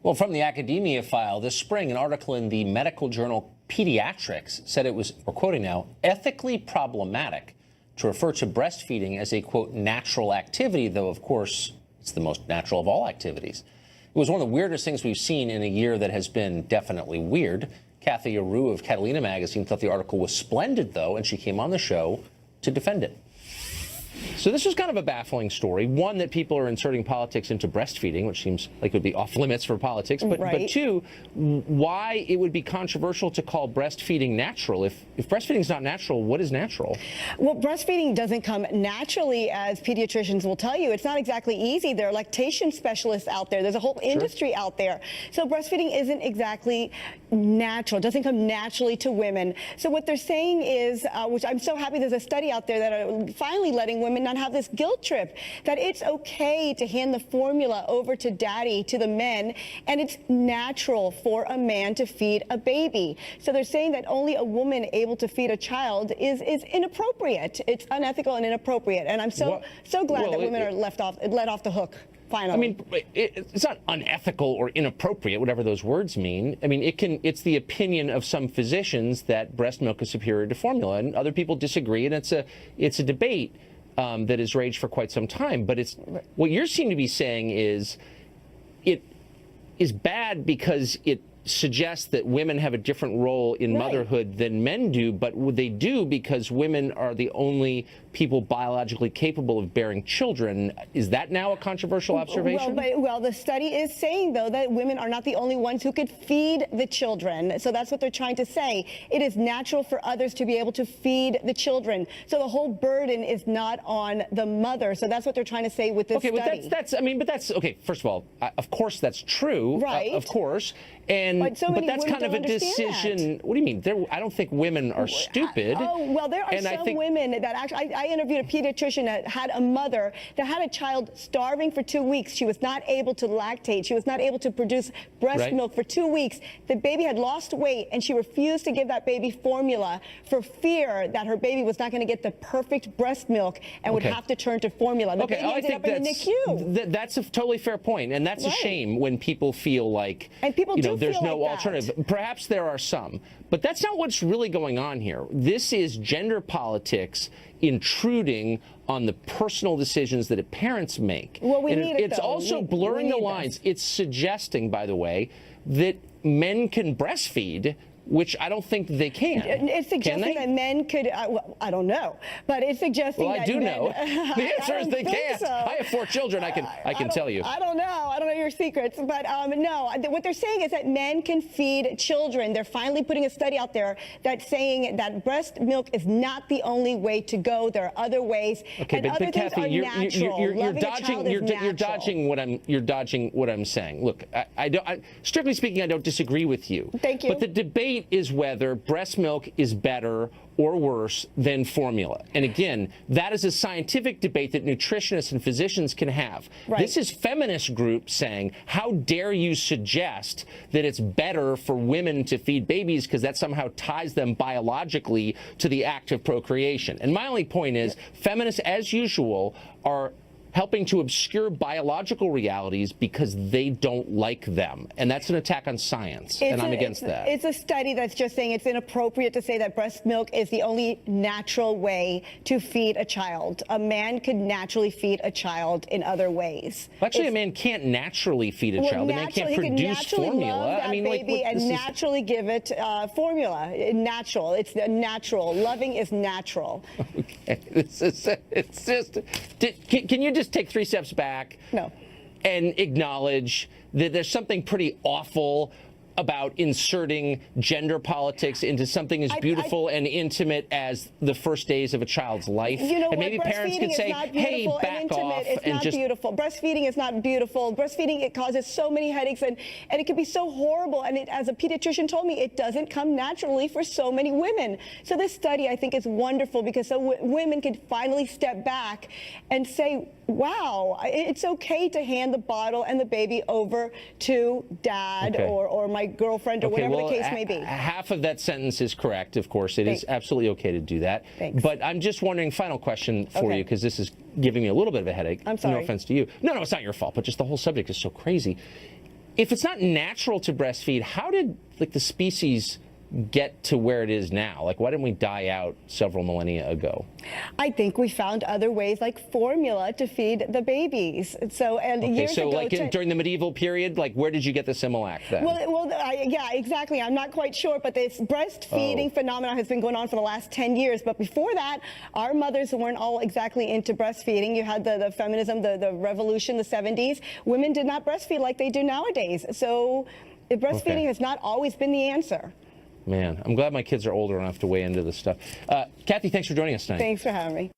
Well, from the academia file this spring, an article in the medical journal Pediatrics said it was, we're quoting now, ethically problematic to refer to breastfeeding as a, quote, natural activity, though, of course, it's the most natural of all activities. It was one of the weirdest things we've seen in a year that has been definitely weird. CATHY AREU of Catalina magazine thought the article was splendid, though, and she came on the show to defend it. So this was kind of a baffling story. One, that people are inserting politics into breastfeeding, which seems like it would be off limits for politics. But, right. but two, why it would be controversial to call breastfeeding natural. If breastfeeding is not natural, what is natural? Well, breastfeeding doesn't come naturally, as pediatricians will tell you. It's not exactly easy. There are lactation specialists out there. There's a whole industry out there. So breastfeeding isn't exactly natural. It doesn't come naturally to women. So what they're saying is, which I'm so happy there's a study out there that are finally letting women not have this guilt trip, that it's okay to hand the formula over to daddy, to the men, and it's natural for a man to feed a baby. So they're saying that only a woman able to feed a child is inappropriate. It's unethical and inappropriate. And I'm so glad that women are let off the hook. Finally. I mean, it's not unethical or inappropriate, whatever those words mean. I mean, it's the opinion of some physicians that breast milk is superior to formula, and other people disagree, and it's a debate that has raged for quite some time. But what you seem to be saying is it is bad because it suggests that women have a different role in motherhood than men do, but they do because women are the only people biologically capable of bearing children. Is that now a controversial observation? Well, the study is saying, though, that women are not the only ones who could feed the children. So that's what they're trying to say. It is natural for others to be able to feed the children. So the whole burden is not on the mother. So that's what they're trying to say with this study. Okay, but that's okay. First of all, of course that's true. Right. Of course. But that's kind of a decision. What do you mean? I don't think women are stupid. Oh, well, there are some women that actually, I interviewed a pediatrician that had a mother that had a child starving for 2 weeks. She was not able to lactate. She was not able to produce breast milk for 2 weeks. The baby had lost weight, and she refused to give that baby formula for fear that her baby was not going to get the perfect breast milk and would have to turn to formula. The baby ended up in the NICU. That's a totally fair point, and that's a shame when people feel like, and people there's no alternative. Perhaps there are some, but that's not what's really going on here. This is gender politics intruding on the personal decisions that parents make. Well, it's also blurring the lines. It's suggesting, by the way, that men can breastfeed, which I don't think they can. It's suggesting that men could, I don't know, but it's suggesting that I do know. The answer is they can't. So. I have 4 children, I can tell you. I don't know your secrets, but no, what they're saying is that men can feed children. They're finally putting a study out there that's saying that breast milk is not the only way to go. There are other ways, and other things Cathy, are natural. You're dodging what I'm saying. Look, strictly speaking, I don't disagree with you. Thank you. But the debate is whether breast milk is better or worse than formula. And again, that is a scientific debate that nutritionists and physicians can have. This is feminist groups saying, how dare you suggest that it's better for women to feed babies because that somehow ties them biologically to the act of procreation. And my only point is, feminists, as usual, are helping to obscure biological realities because they don't like them. And that's an attack on science, and I'm against that. It's a study that's just saying it's inappropriate to say that breast milk is the only natural way to feed a child. A man could naturally feed a child in other ways. Actually, a man can't naturally feed a child. The man can't produce formula. I mean, naturally give it formula. Natural. It's natural. Loving is natural. Okay. Can you just take 3 steps back? No. And acknowledge that there's something pretty awful about inserting gender politics into something as beautiful and intimate as the first days of a child's life. And maybe parents could say, hey, back off. It's not beautiful. Breastfeeding is not beautiful. Breastfeeding, it causes so many headaches, and it can be so horrible. And as a pediatrician told me, it doesn't come naturally for so many women. So this study, I think, is wonderful because so women can finally step back and say, wow, it's okay to hand the bottle and the baby over to dad or my girlfriend or whatever the case may be. Half of that sentence is correct, of course. It is absolutely okay to do that. Thanks. But I'm just wondering, final question for you, because this is giving me a little bit of a headache. I'm sorry. No offense to you. No, it's not your fault, but just the whole subject is so crazy. if it's not natural to breastfeed, how did the species get to where it is now? Like, why didn't we die out several millennia ago? I think we found other ways like formula to feed the babies. So, and Okay, years so ago, like during the medieval period, like where did you get the Similac then? Yeah, exactly. I'm not quite sure, but this breastfeeding phenomenon has been going on for the last 10 years. But before that, our mothers weren't all exactly into breastfeeding. You had the feminism, the revolution, the 70s. Women did not breastfeed like they do nowadays. So breastfeeding has not always been the answer. Man, I'm glad my kids are older enough to weigh into this stuff. Cathy, thanks for joining us tonight. Thanks for having me.